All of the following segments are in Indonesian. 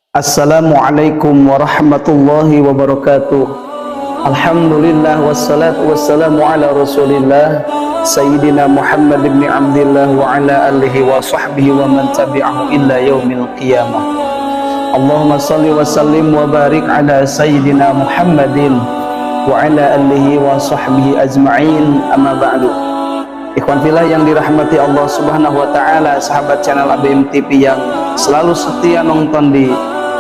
Assalamualaikum warahmatullahi wabarakatuh. Alhamdulillah wassalatu wassalamu ala rasulillah Sayyidina Muhammad ibn Abdillah wa ala alihi wa sahbihi wa man tabi'ahu illa yaumil qiyamah. Allahumma salli wa sallim wa barik ala Sayyidina Muhammadin wa ala alihi wa sahbihi ajma'in, amma ba'du. Ikhwan fillah yang dirahmati Allah subhanahu wa ta'ala, sahabat channel ABM TV yang selalu setia nonton di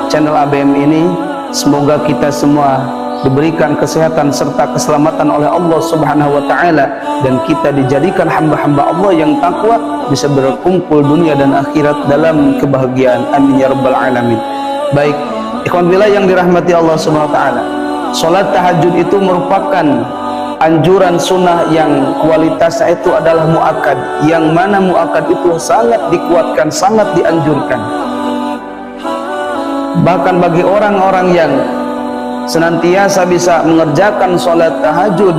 channel ABM ini, semoga kita semua diberikan kesehatan serta keselamatan oleh Allah subhanahu wa ta'ala, dan kita dijadikan hamba-hamba Allah yang takwa, bisa berkumpul dunia dan akhirat dalam kebahagiaan, amin ya rabbal alamin. Baik, ikhwan fillah yang dirahmati Allah subhanahu wa ta'ala, sholat tahajud itu merupakan anjuran sunnah yang kualitasnya itu adalah muakkad, yang mana muakkad itu sangat dikuatkan, sangat dianjurkan. Bahkan bagi orang-orang yang senantiasa bisa mengerjakan sholat tahajud,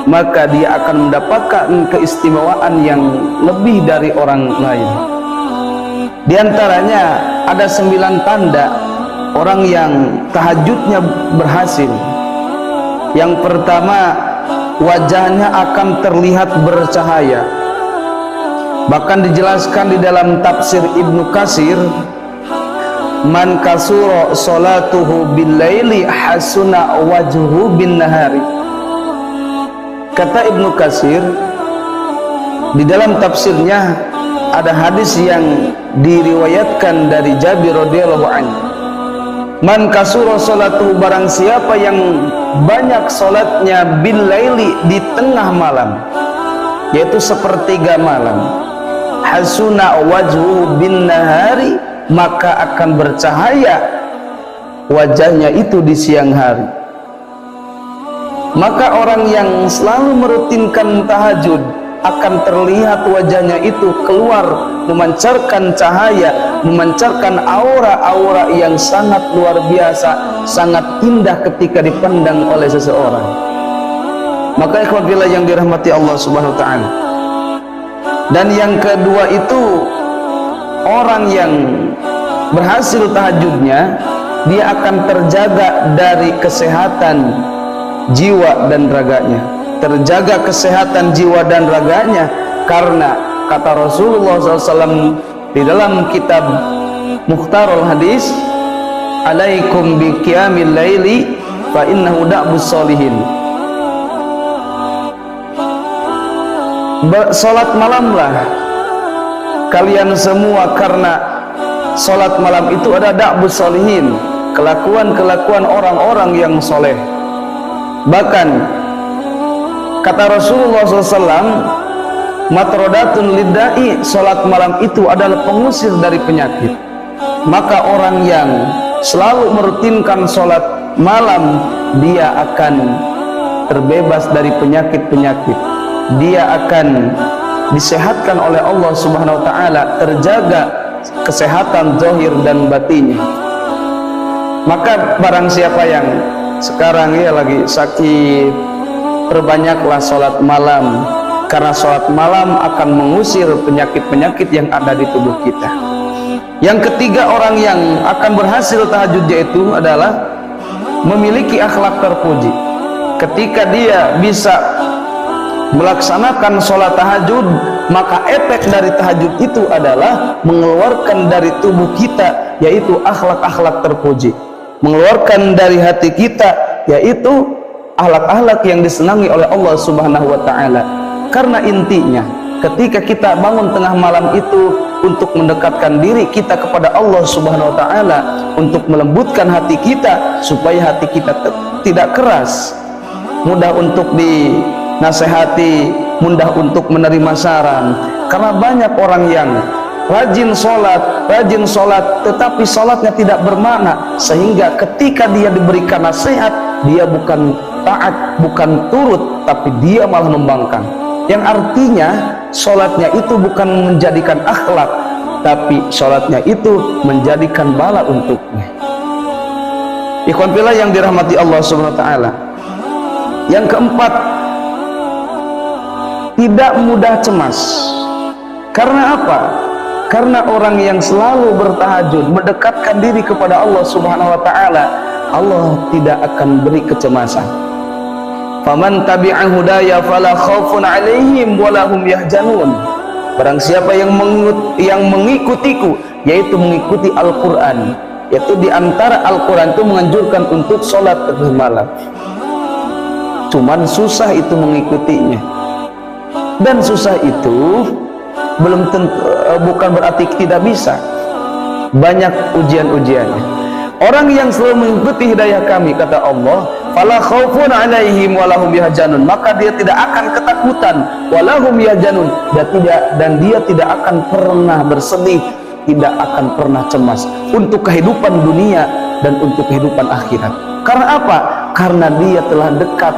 maka dia akan mendapatkan keistimewaan yang lebih dari orang lain. Di antaranya ada 9 tanda orang yang tahajudnya berhasil. Yang pertama, wajahnya akan terlihat bercahaya. Bahkan dijelaskan di dalam tafsir Ibnu Katsir, man kasura salatuhu bil laili hasuna wajhuhu bin nahari. Kata Ibnu Katsir di dalam tafsirnya, ada hadis yang diriwayatkan dari Jabir radhiyallahu anhu, man kasura salatuhu, barang siapa yang banyak salatnya bil laili, di tengah malam, yaitu sepertiga malam, hasuna wajhuhu bin nahari, maka akan bercahaya wajahnya itu di siang hari. Maka orang yang selalu merutinkan tahajud akan terlihat wajahnya itu keluar memancarkan cahaya, memancarkan aura-aura yang sangat luar biasa, sangat indah ketika dipandang oleh seseorang. Maka ikhwan fillah yang dirahmati Allah subhanahu wa ta'ala. Dan yang kedua itu, orang yang berhasil tahajudnya, dia akan terjaga dari kesehatan jiwa dan raganya, terjaga kesehatan jiwa dan raganya, karena kata Rasulullah SAW di dalam kitab Mukhtarul Hadis, alaikum bi qiyamil laili fa innahu da'bus sholihin. Salat malamlah kalian semua, karena salat malam itu ada da'bus sholihin, kelakuan-kelakuan orang-orang yang soleh. Bahkan kata Rasulullah SAW, matrodatun liddai, salat malam itu adalah pengusir dari penyakit. Maka orang yang selalu merutinkan salat malam, dia akan terbebas dari penyakit-penyakit, dia akan disehatkan oleh Allah subhanahu wa ta'ala, terjaga kesehatan zahir dan batinnya. Maka barang siapa yang sekarang ya lagi sakit, perbanyaklah sholat malam, karena sholat malam akan mengusir penyakit-penyakit yang ada di tubuh kita. Yang ketiga, orang yang akan berhasil tahajudnya itu adalah memiliki akhlak terpuji. Ketika dia bisa melaksanakan sholat tahajud, maka efek dari tahajud itu adalah mengeluarkan dari tubuh kita, yaitu akhlak-akhlak terpuji, mengeluarkan dari hati kita, yaitu akhlak-akhlak yang disenangi oleh Allah subhanahu wa ta'ala. Karena intinya, ketika kita bangun tengah malam itu untuk mendekatkan diri kita kepada Allah subhanahu wa ta'ala, untuk melembutkan hati kita supaya hati kita tidak keras, mudah untuk dinasehati, mudah untuk menerima saran. Karena banyak orang yang rajin sholat, tetapi sholatnya tidak bermakna, sehingga ketika dia diberikan nasihat, dia bukan taat, bukan turut, tapi dia malah membangkang. Yang artinya sholatnya itu bukan menjadikan akhlak, tapi sholatnya itu menjadikan bala untuknya. Ikhwan fillah yang dirahmati Allah subhanahu wa ta'ala. Yang keempat, tidak mudah cemas. Karena apa? Karena orang yang selalu bertahajud, mendekatkan diri kepada Allah Subhanahu wa taala, Allah tidak akan beri kecemasan. Faman tabi'a hudaya fala khaufun 'alaihim wa lahum yahzanun. Barang siapa yang mengikutiku, yaitu mengikuti Al-Qur'an, yaitu di antara Al-Qur'an itu menganjurkan untuk sholat tengah malam. Cuman susah itu mengikutinya. Dan susah itu belum tentu, bukan berarti tidak bisa. Banyak ujian-ujiannya. Orang yang selalu mengikuti hidayah kami, kata Allah, fala khaufun 'alaihim wa lahum yahzanun, maka dia tidak akan ketakutan, wa lahum yahzanun, dan dia tidak akan pernah bersedih, tidak akan pernah cemas untuk kehidupan dunia dan untuk kehidupan akhirat. Karena apa? Karena dia telah dekat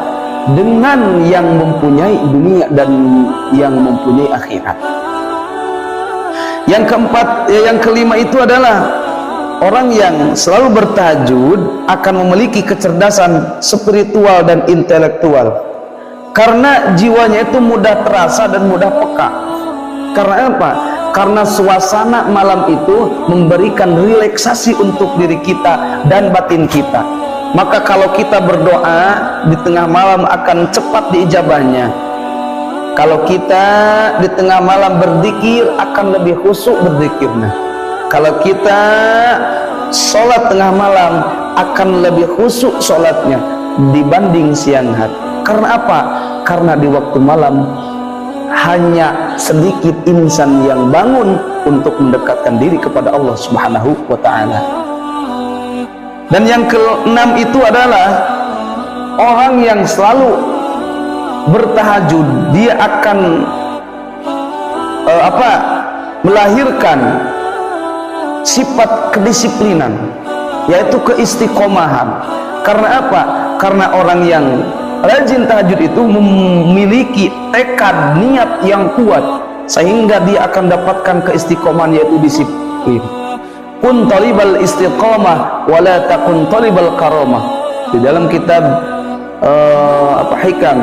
dengan yang mempunyai dunia dan yang mempunyai akhirat. Yang keempat, yang kelima itu adalah orang yang selalu bertahajud akan memiliki kecerdasan spiritual dan intelektual, karena jiwanya itu mudah terasa dan mudah peka. Karena apa? Karena suasana malam itu memberikan relaksasi untuk diri kita dan batin kita. Maka kalau kita berdoa di tengah malam akan cepat diijabahnya. Kalau kita di tengah malam berzikir akan lebih khusyuk berzikirnya. Kalau kita sholat tengah malam akan lebih khusyuk sholatnya dibanding siang hari. Karena apa? Karena di waktu malam hanya sedikit insan yang bangun untuk mendekatkan diri kepada Allah Subhanahu wa ta'ala. Dan yang keenam itu adalah orang yang selalu bertahajud, dia akan melahirkan sifat kedisiplinan, yaitu keistiqomahan. Karena apa? Karena orang yang rajin tahajud itu memiliki tekad niat yang kuat, sehingga dia akan dapatkan keistiqomahan, yaitu disiplin. Kun talibal istiqamah wala takun talibal karamah. Di dalam kitab hikam,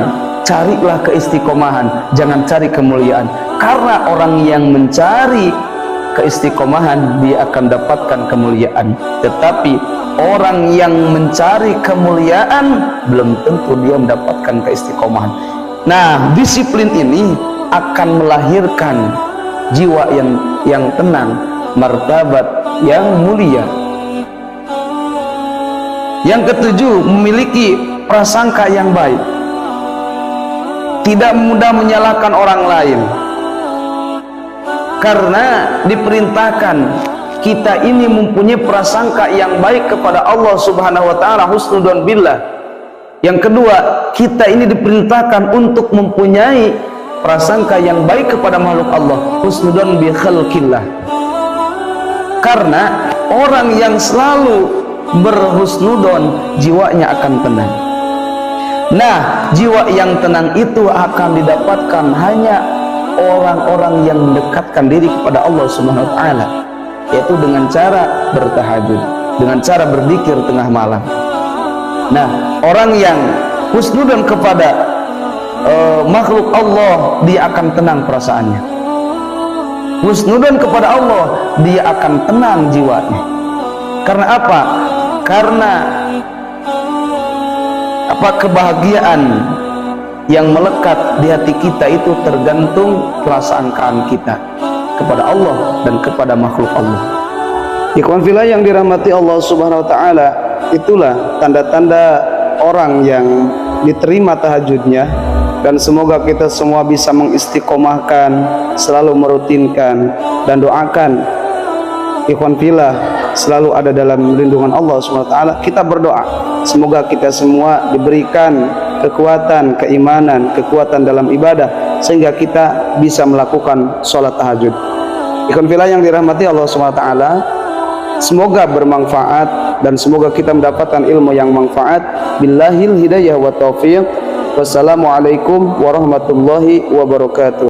carilah keistiqomahan, jangan cari kemuliaan. Karena orang yang mencari keistiqomahan dia akan dapatkan kemuliaan, tetapi orang yang mencari kemuliaan belum tentu dia mendapatkan keistiqomahan. Nah, disiplin ini akan melahirkan jiwa yang tenang, martabat yang mulia. Yang ketujuh, memiliki prasangka yang baik, tidak mudah menyalahkan orang lain. Karena diperintahkan kita ini mempunyai prasangka yang baik kepada Allah Subhanahu wa ta'ala, husnudzon billah. Yang kedua, kita ini diperintahkan untuk mempunyai prasangka yang baik kepada makhluk Allah, husnudzon bi khalqillah. Karena orang yang selalu berhusnudzon, jiwanya akan tenang. Nah, jiwa yang tenang itu akan didapatkan hanya orang-orang yang mendekatkan diri kepada Allah Subhanahu wa ta'ala, yaitu dengan cara bertahajud, dengan cara berzikir tengah malam. Nah, orang yang husnudzon kepada makhluk Allah, dia akan tenang perasaannya. Husnudzon kepada Allah, dia akan tenang jiwanya. Karena apa? Karena kebahagiaan yang melekat di hati kita itu tergantung prasangkaan kita kepada Allah dan kepada makhluk Allah. Ikhwan fillah yang dirahmati Allah Subhanahu wa ta'ala, itulah tanda-tanda orang yang diterima tahajudnya. Dan semoga kita semua bisa mengistiqomahkan, selalu merutinkan, dan doakan ikhwan fillah selalu ada dalam lindungan Allah Subhanahu wa ta'ala. Kita berdoa semoga kita semua diberikan kekuatan keimanan, kekuatan dalam ibadah, sehingga kita bisa melakukan sholat tahajud. Ikhwan fillah yang dirahmati Allah Subhanahu wa ta'ala, semoga bermanfaat dan semoga kita mendapatkan ilmu yang manfaat. Billahil hidayah wa taufiq. Wassalamualaikum warahmatullahi wabarakatuh.